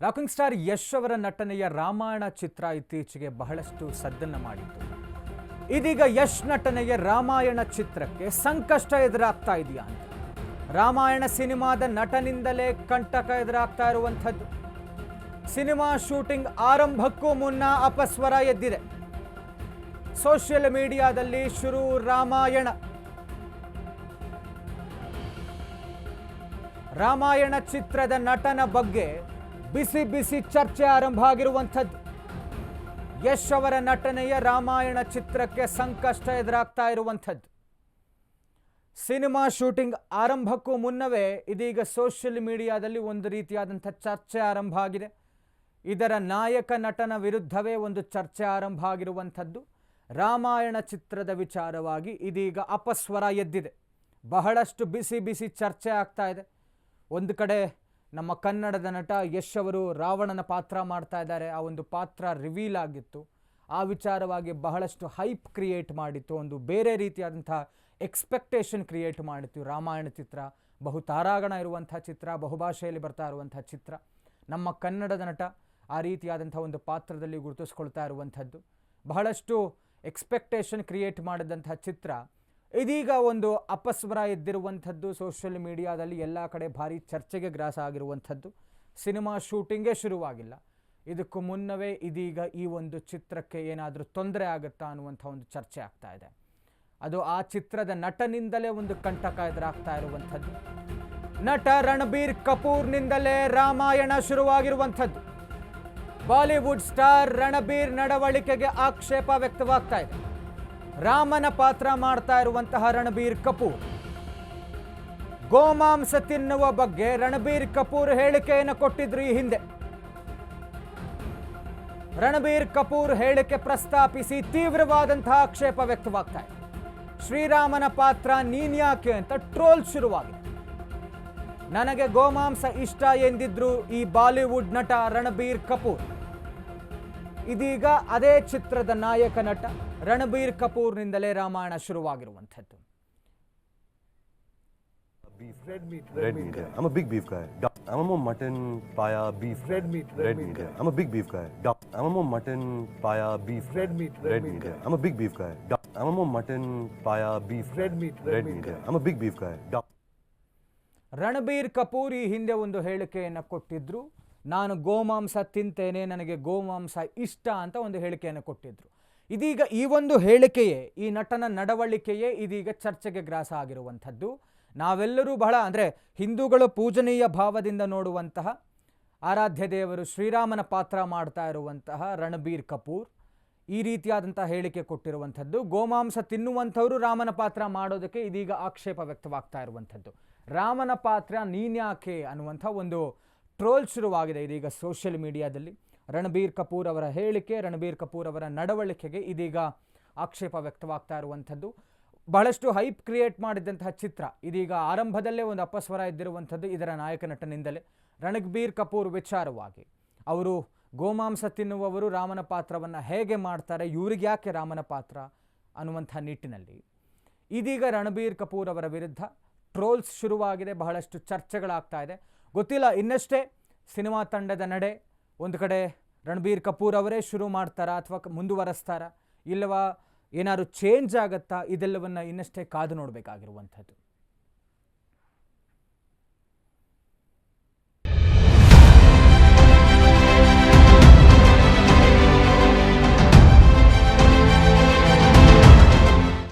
Rocking star Yash ಅವರ ನಟನೆಯ ರಾಮಾಯಣ ಚಿತ್ರ ಇತ್ತೀಚೆಗೆ ಬಹಳಷ್ಟು ಸದ್ದನ್ನು ಮಾಡಿತ್ತು. ಇದೀಗ ಯಶ್ ನಟನೆಯ ರಾಮಾಯಣ ಚಿತ್ರಕ್ಕೆ ಸಂಕಷ್ಟ ಎದುರಾಗ್ತಾ ಇದೆಯಾ ಅಂತ. ರಾಮಾಯಣ ಸಿನಿಮಾದ ನಟನಿಂದಲೇ ಕಂಟಕ ಎದುರಾಗ್ತಾ ಇರುವಂಥದ್ದು. ಸಿನಿಮಾ ಶೂಟಿಂಗ್ ಆರಂಭಕ್ಕೂ ಮುನ್ನ ಅಪಸ್ವರ ಎದ್ದಿದೆ. ಸೋಷಿಯಲ್ ಮೀಡಿಯಾದಲ್ಲಿ ಶುರು ರಾಮಾಯಣ ಚಿತ್ರದ ನಟನ ಬಗ್ಗೆ ಬಿಸಿ ಬಿಸಿ ಚರ್ಚೆ ಆರಂಭ ಆಗಿರುವಂಥದ್ದು. ಯಶ್ ಅವರ ನಟನೆಯ ರಾಮಾಯಣ ಚಿತ್ರಕ್ಕೆ ಸಂಕಷ್ಟ ಎದುರಾಗ್ತಾ ಇರುವಂಥದ್ದು. ಸಿನಿಮಾ ಶೂಟಿಂಗ್ ಆರಂಭಕ್ಕೂ ಮುನ್ನವೇ ಇದೀಗ ಸೋಷಿಯಲ್ ಮೀಡಿಯಾದಲ್ಲಿ ಒಂದು ರೀತಿಯಾದಂಥ ಚರ್ಚೆ ಆರಂಭ ಆಗಿದೆ. ಇದರ ನಾಯಕ ನಟನ ವಿರುದ್ಧವೇ ಒಂದು ಚರ್ಚೆ ಆರಂಭ ಆಗಿರುವಂಥದ್ದು. ರಾಮಾಯಣ ಚಿತ್ರದ ವಿಚಾರವಾಗಿ ಇದೀಗ ಅಪಸ್ವರ ಎದ್ದಿದೆ. ಬಹಳಷ್ಟು ಬಿಸಿ ಬಿಸಿ ಚರ್ಚೆ ಆಗ್ತಾ ಇದೆ. ಒಂದು ಕಡೆ ನಮ್ಮ ಕನ್ನಡದ ನಟ ಯಶ್ ಅವರು ರಾವಣನ ಪಾತ್ರ ಮಾಡ್ತಾ ಇದ್ದಾರೆ. ಆ ಒಂದು ಪಾತ್ರ ರಿವೀಲ್ ಆಗಿತ್ತು. ಆ ವಿಚಾರವಾಗಿ ಬಹಳಷ್ಟು ಹೈಪ್ ಕ್ರಿಯೇಟ್ ಮಾಡಿತ್ತು. ಒಂದು ಬೇರೆ ರೀತಿಯಾದಂಥ ಎಕ್ಸ್ಪೆಕ್ಟೇಷನ್ ಕ್ರಿಯೇಟ್ ಮಾಡಿತ್ತು. ರಾಮಾಯಣ ಚಿತ್ರ ಬಹು ತಾರಾಗಣ ಇರುವಂಥ ಚಿತ್ರ, ಬಹುಭಾಷೆಯಲ್ಲಿ ಬರ್ತಾ ಇರುವಂಥ ಚಿತ್ರ. ನಮ್ಮ ಕನ್ನಡದ ನಟ ಆ ರೀತಿಯಾದಂಥ ಒಂದು ಪಾತ್ರದಲ್ಲಿ ಗುರುತಿಸ್ಕೊಳ್ತಾ ಇರುವಂಥದ್ದು. ಬಹಳಷ್ಟು ಎಕ್ಸ್ಪೆಕ್ಟೇಷನ್ ಕ್ರಿಯೇಟ್ ಮಾಡಿದಂಥ ಚಿತ್ರ ಇದೀಗ ಒಂದು ಅಪಸ್ವರ ಎದ್ದಿರುವಂಥದ್ದು. ಸೋಷಿಯಲ್ ಮೀಡಿಯಾದಲ್ಲಿ ಎಲ್ಲ ಕಡೆ ಭಾರಿ ಚರ್ಚೆಗೆ ಗ್ರಾಸ ಆಗಿರುವಂಥದ್ದು. ಸಿನಿಮಾ ಶೂಟಿಂಗೇ ಶುರುವಾಗಿಲ್ಲ. ಇದಕ್ಕೂ ಮುನ್ನವೇ ಇದೀಗ ಈ ಒಂದು ಚಿತ್ರಕ್ಕೆ ಏನಾದರೂ ತೊಂದರೆ ಆಗುತ್ತಾ ಅನ್ನುವಂಥ ಒಂದು ಚರ್ಚೆ ಆಗ್ತಾ ಇದೆ. ಅದು ಆ ಚಿತ್ರದ ನಟನಿಂದಲೇ ಒಂದು ಕಂಟಕ ಎದುರಾಗ್ತಾ ಇರುವಂಥದ್ದು. ನಟ ರಣಬೀರ್ ಕಪೂರ್ನಿಂದಲೇ ರಾಮಾಯಣ ಶುರುವಾಗಿರುವಂಥದ್ದು. ಬಾಲಿವುಡ್ ಸ್ಟಾರ್ ರಣಬೀರ್ ನಡವಳಿಕೆಗೆ ಆಕ್ಷೇಪ ವ್ಯಕ್ತವಾಗ್ತಾ ಇದೆ. ರಾಮನ ಪಾತ್ರ ಮಾಡ್ತಾ ಇರುವಂತಹ ರಣಬೀರ್ ಕಪೂರ್ ಗೋಮಾಂಸ ತಿನ್ನುವ ಬಗ್ಗೆ ರಣಬೀರ್ ಕಪೂರ್ ಹೇಳಿಕೆಯನ್ನು ಕೊಟ್ಟಿದ್ರು. ಈ ಹಿಂದೆ ರಣಬೀರ್ ಕಪೂರ್ ಹೇಳಿಕೆ ಪ್ರಸ್ತಾಪಿಸಿ ತೀವ್ರವಾದಂತಹ ಆಕ್ಷೇಪ ವ್ಯಕ್ತವಾಗ್ತಾ ಇದೆ. ಶ್ರೀರಾಮನ ಪಾತ್ರ ನೀನ್ಯಾಕೆ ಅಂತ ಟ್ರೋಲ್ ಶುರುವಾಗಿದೆ. ನನಗೆ ಗೋಮಾಂಸ ಇಷ್ಟ ಎಂದಿದ್ರು ಈ ಬಾಲಿವುಡ್ ನಟ ರಣಬೀರ್ ಕಪೂರ್. ಇದೀಗ ಅದೇ ಚಿತ್ರದ ನಾಯಕ ನಟ Ranbir ಕಪೂರ್ನಿಂದಲೇ Ramayana ಶುರುವಾಗಿರುವಂಥದ್ದು. Red meat. Yeah. I'm a big beef guy. I'm a more mutton, paya, beef. Red meat. Yeah. I'm a big beef guy. I'm a more mutton, paya, beef. Red meat. Yeah. I'm a big beef guy. I'm a more mutton, paya, beef. Red meat. Yeah. I'm a big beef guy. Ranbir Kapoor ಈ ಹಿಂದೆ ಒಂದು ಹೇಳಿಕೆಯನ್ನು ಕೊಟ್ಟಿದ್ರು. ನಾನು ಗೋಮಾಂಸ ತಿಂತೇನೆ, ನನಗೆ ಗೋಮಾಂಸ ಇಷ್ಟ ಅಂತ ಒಂದು ಹೇಳಿಕೆಯನ್ನು ಕೊಟ್ಟಿದ್ರು. ಇದೀಗ ಈ ಒಂದು ಹೇಳಿಕೆಯೇ, ಈ ನಟನ ನಡವಳಿಕೆಯೇ ಇದೀಗ ಚರ್ಚೆಗೆ ಗ್ರಾಸ ಆಗಿರುವಂಥದ್ದು. ನಾವೆಲ್ಲರೂ ಬಹಳ ಅಂದರೆ ಹಿಂದೂಗಳು ಪೂಜನೀಯ ಭಾವದಿಂದ ನೋಡುವಂತಹ ಆರಾಧ್ಯ ದೇವರು ಶ್ರೀರಾಮನ ಪಾತ್ರ ಮಾಡ್ತಾ ಇರುವಂತಹ ರಣಬೀರ್ ಕಪೂರ್ ಈ ರೀತಿಯಾದಂಥ ಹೇಳಿಕೆ ಕೊಟ್ಟಿರುವಂಥದ್ದು. ಗೋಮಾಂಸ ತಿನ್ನುವಂಥವರು ರಾಮನ ಪಾತ್ರ ಮಾಡೋದಕ್ಕೆ ಇದೀಗ ಆಕ್ಷೇಪ ವ್ಯಕ್ತವಾಗ್ತಾ ಇರುವಂಥದ್ದು. ರಾಮನ ಪಾತ್ರ ನೀನ್ಯಾಕೆ ಅನ್ನುವಂಥ ಒಂದು ಟ್ರೋಲ್ ಶುರುವಾಗಿದೆ ಇದೀಗ ಸೋಷಿಯಲ್ ಮೀಡಿಯಾದಲ್ಲಿ. ರಣಬೀರ್ ಕಪೂರ್ ಅವರ ಹೇಳಿಕೆ, ರಣಬೀರ್ ಕಪೂರ್ ಅವರ ನಡವಳಿಕೆಗೆ ಇದೀಗ ಆಕ್ಷೇಪ ವ್ಯಕ್ತವಾಗ್ತಾ ಇರುವಂಥದ್ದು. ಬಹಳಷ್ಟು ಹೈಪ್ ಕ್ರಿಯೇಟ್ ಮಾಡಿದಂತಹ ಚಿತ್ರ ಇದೀಗ ಆರಂಭದಲ್ಲೇ ಒಂದು ಅಪಸ್ವರ ಎದ್ದಿರುವಂಥದ್ದು ಇದರ ನಾಯಕ ನಟನಿಂದಲೇ. ರಣಬೀರ್ ಕಪೂರ್ ವಿಚಾರವಾಗಿ ಅವರು ಗೋಮಾಂಸ ತಿನ್ನುವವರು ರಾಮನ ಪಾತ್ರವನ್ನು ಹೇಗೆ ಮಾಡ್ತಾರೆ, ಇವ್ರಿಗೆ ಯಾಕೆ ರಾಮನ ಪಾತ್ರ ಅನ್ನುವಂಥ ನಿಟ್ಟಿನಲ್ಲಿ ಇದೀಗ ರಣಬೀರ್ ಕಪೂರ್ ಅವರ ವಿರುದ್ಧ ಟ್ರೋಲ್ಸ್ ಶುರುವಾಗಿದೆ. ಬಹಳಷ್ಟು ಚರ್ಚೆಗಳಾಗ್ತಾ ಇದೆ. ಗೊತ್ತಿಲ್ಲ ಇನ್ನಷ್ಟೇ ಸಿನಿಮಾ ತಂಡದ ನಡೆ ಒಂದು ಕಡೆ ರಣಬೀರ್ ಕಪೂರ್ ಅವರೇ ಶುರು ಮಾಡ್ತಾರಾ ಅಥವಾ ಮುಂದುವರೆಸ್ತಾರಾ, ಇಲ್ಲವಾ ಏನಾದ್ರು ಚೇಂಜ್ ಆಗುತ್ತಾ, ಇದೆಲ್ಲವನ್ನು ಇನ್ನಷ್ಟೇ ಕಾದು ನೋಡಬೇಕಾಗಿರುವಂಥದ್ದು.